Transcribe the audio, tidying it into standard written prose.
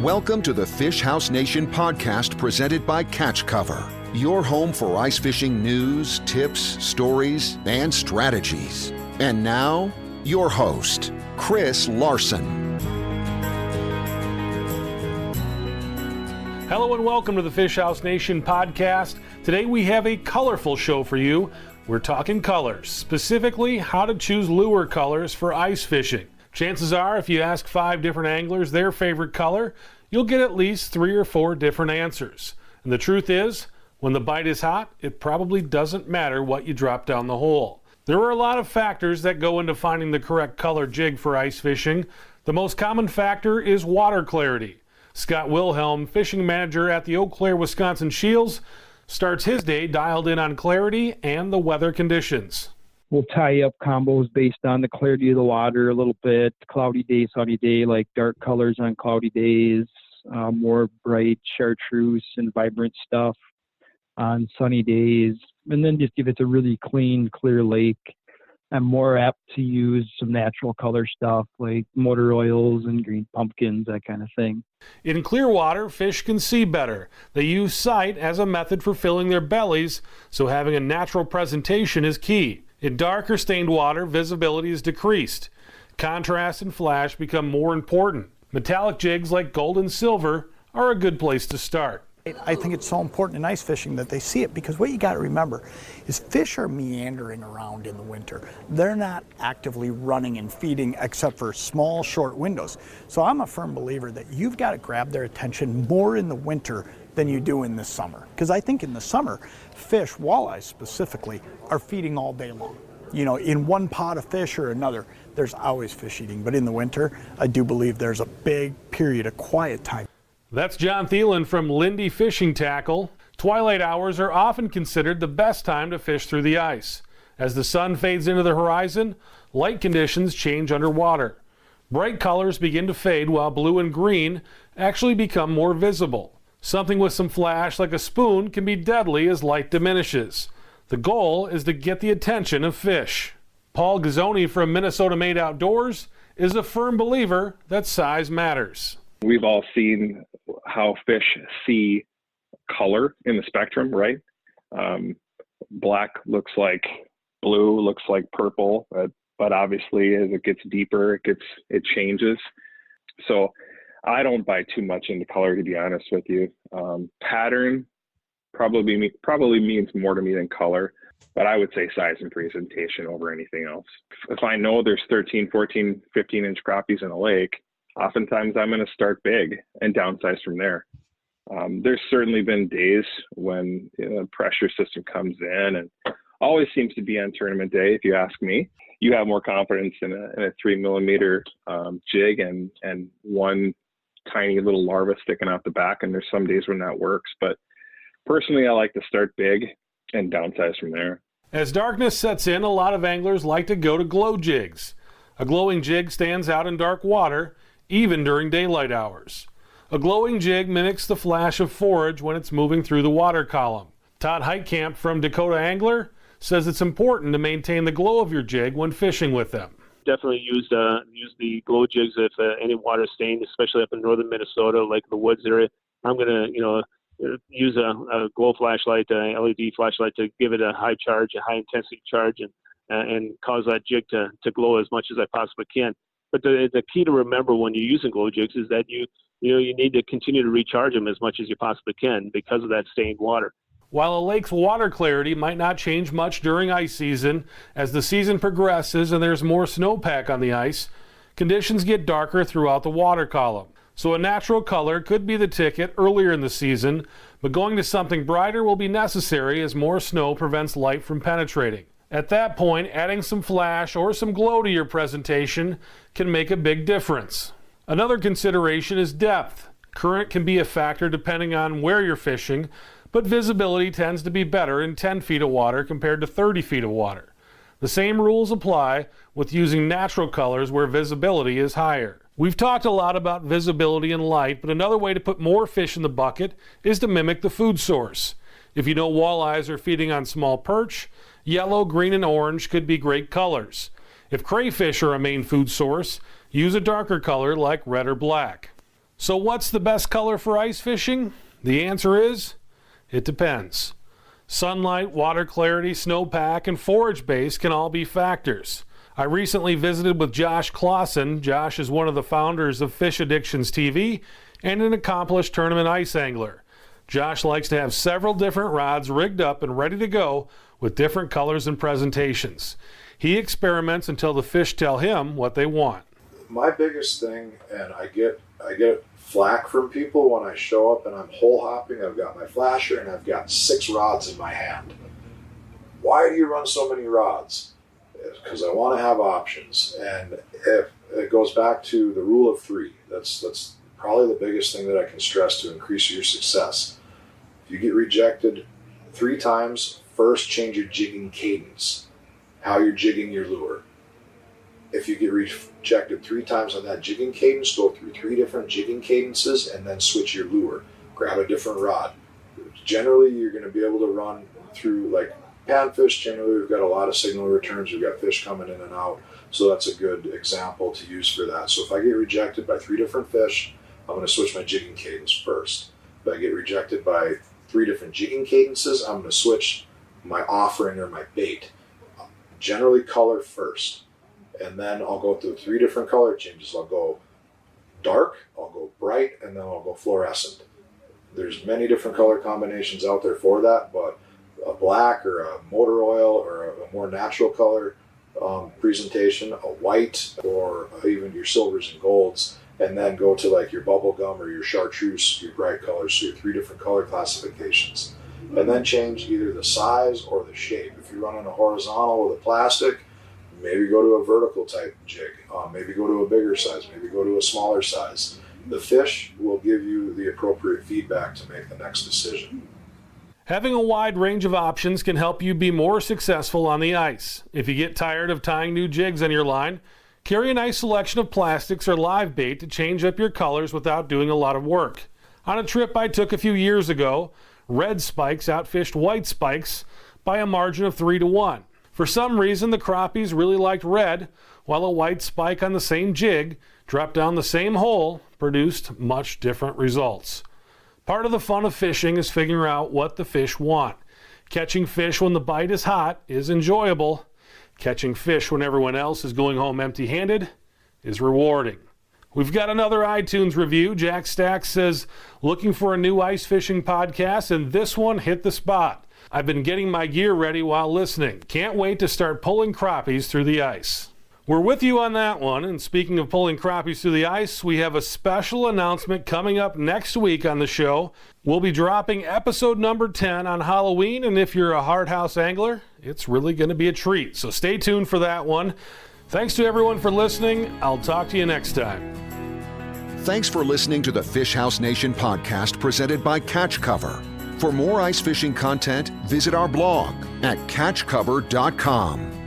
Welcome to the Fish House Nation podcast presented by Catch Cover, your home for ice fishing news, tips, stories, and strategies. And now, your host, Chris Larson. Hello and welcome to the Fish House Nation podcast. Today we have a colorful show for you. We're talking colors, specifically how to choose lure colors for ice fishing. Chances are, if you ask 5 different anglers their favorite color, you'll get at least 3 or 4 different answers. And the truth is, when the bite is hot, it probably doesn't matter what you drop down the hole. There are a lot of factors that go into finding the correct color jig for ice fishing. The most common factor is water clarity. Scott Wilhelm, fishing manager at the Eau Claire, Wisconsin Shields, starts his day dialed in on clarity and the weather conditions. We'll tie up combos based on the clarity of the water a little bit, cloudy day, sunny day, like dark colors on cloudy days, more bright chartreuse and vibrant stuff on sunny days. And then just if it's a really clean, clear lake, I'm more apt to use some natural color stuff like motor oils and green pumpkins, that kind of thing. In clear water, fish can see better. They use sight as a method for filling their bellies, so having a natural presentation is key. In dark or stained water, visibility is decreased. Contrast and flash become more important. Metallic jigs like gold and silver are a good place to start. I think it's so important in ice fishing that they see it, because what you got to remember is fish are meandering around in the winter. They're not actively running and feeding except for small, short windows. So I'm a firm believer that you've got to grab their attention more in the winter than you do in the summer. Because I think in the summer, fish, walleyes specifically, are feeding all day long. You know, in one pot of fish or another, there's always fish eating. But in the winter, I do believe there's a big period of quiet time. That's John Thielen from Lindy Fishing Tackle. Twilight hours are often considered the best time to fish through the ice. As the sun fades into the horizon, light conditions change underwater. Bright colors begin to fade while blue and green actually become more visible. Something with some flash like a spoon can be deadly as light diminishes. The goal is to get the attention of fish. Paul Gazzoni from Minnesota Made Outdoors is a firm believer that size matters. We've all seen how fish see color in the spectrum, right? Black looks like blue, looks like purple, but obviously as it gets deeper, it changes. So I don't buy too much into color, to be honest with you. Pattern probably means more to me than color, but I would say size and presentation over anything else. If I know there's 13, 14, 15-inch crappies in a lake, oftentimes I'm going to start big and downsize from there. There's certainly been days when the pressure system comes in, and always seems to be on tournament day. If you ask me, you have more confidence in a 3 millimeter jig and one tiny little larva sticking out the back. And there's some days when that works, but personally, I like to start big and downsize from there. As darkness sets in, a lot of anglers like to go to glow jigs. A glowing jig stands out in dark water, even during daylight hours. A glowing jig mimics the flash of forage when it's moving through the water column. Todd Heitkamp from Dakota Angler says it's important to maintain the glow of your jig when fishing with them. Definitely use the glow jigs if any water stained, especially up in northern Minnesota, like the woods area. I'm going to, use a glow flashlight, LED flashlight, to give it a high charge, a high intensity charge, and cause that jig to glow as much as I possibly can. But the key to remember when you're using glow jigs is that you need to continue to recharge them as much as you possibly can because of that stained water. While a lake's water clarity might not change much during ice season, as the season progresses and there's more snowpack on the ice, conditions get darker throughout the water column. So a natural color could be the ticket earlier in the season, but going to something brighter will be necessary as more snow prevents light from penetrating. At that point, adding some flash or some glow to your presentation can make a big difference. Another consideration is depth. Current can be a factor depending on where you're fishing, but visibility tends to be better in 10 feet of water compared to 30 feet of water. The same rules apply with using natural colors where visibility is higher. We've talked a lot about visibility and light, but another way to put more fish in the bucket is to mimic the food source. If you know walleyes are feeding on small perch, yellow, green, and orange could be great colors. If crayfish are a main food source, use a darker color like red or black. So what's the best color for ice fishing? The answer is, it depends. Sunlight, water clarity, snowpack, and forage base can all be factors. I recently visited with Josh Clausen. Josh is one of the founders of Fish Addictions TV and an accomplished tournament ice angler. Josh likes to have several different rods rigged up and ready to go with different colors and presentations. He experiments until the fish tell him what they want. My biggest thing, and I get flack from people when I show up and I'm hole hopping, I've got my flasher and I've got 6 rods in my hand. Why do you run so many rods? Because I want to have options. And if it goes back to the rule of 3, that's probably the biggest thing that I can stress to increase your success. If you get rejected 3 times, first change your jigging cadence, how you're jigging your lure. If you get rejected 3 times on that jigging cadence, go through 3 different jigging cadences and then switch your lure. Grab a different rod. Generally, you're going to be able to run through, like panfish, generally we've got a lot of signal returns. We've got fish coming in and out. So that's a good example to use for that. So if I get rejected by 3 different fish, I'm going to switch my jigging cadence first. If I get rejected by 3 different jigging cadences, I'm going to switch my offering or my bait. Generally color first. And then I'll go through 3 different color changes. I'll go dark, I'll go bright, and then I'll go fluorescent. There's many different color combinations out there for that, but a black or a motor oil or a more natural color presentation, a white, or even your silvers and golds, and then go to like your bubble gum or your chartreuse, your bright colors, so your 3 different color classifications. And then change either the size or the shape. If you're running a horizontal with a plastic, maybe go to a vertical type jig, maybe go to a bigger size, maybe go to a smaller size. The fish will give you the appropriate feedback to make the next decision. Having a wide range of options can help you be more successful on the ice. If you get tired of tying new jigs on your line, carry a nice selection of plastics or live bait to change up your colors without doing a lot of work. On a trip I took a few years ago, red spikes outfished white spikes by a margin of 3-1. For some reason, the crappies really liked red, while a white spike on the same jig, dropped down the same hole, produced much different results. Part of the fun of fishing is figuring out what the fish want. Catching fish when the bite is hot is enjoyable. Catching fish when everyone else is going home empty-handed is rewarding. We've got another iTunes review. Jack Stack says, looking for a new ice fishing podcast, and this one hit the spot. I've been getting my gear ready while listening. Can't wait to start pulling crappies through the ice. We're with you on that one, and speaking of pulling crappies through the ice, we have a special announcement coming up next week on the show. We'll be dropping episode number 10 on Halloween, and if you're a hard house angler, it's really going to be a treat. So stay tuned for that one. Thanks to everyone for listening. I'll talk to you next time. Thanks for listening to the Fish House Nation podcast presented by Catch Cover. For more ice fishing content, visit our blog at catchcover.com.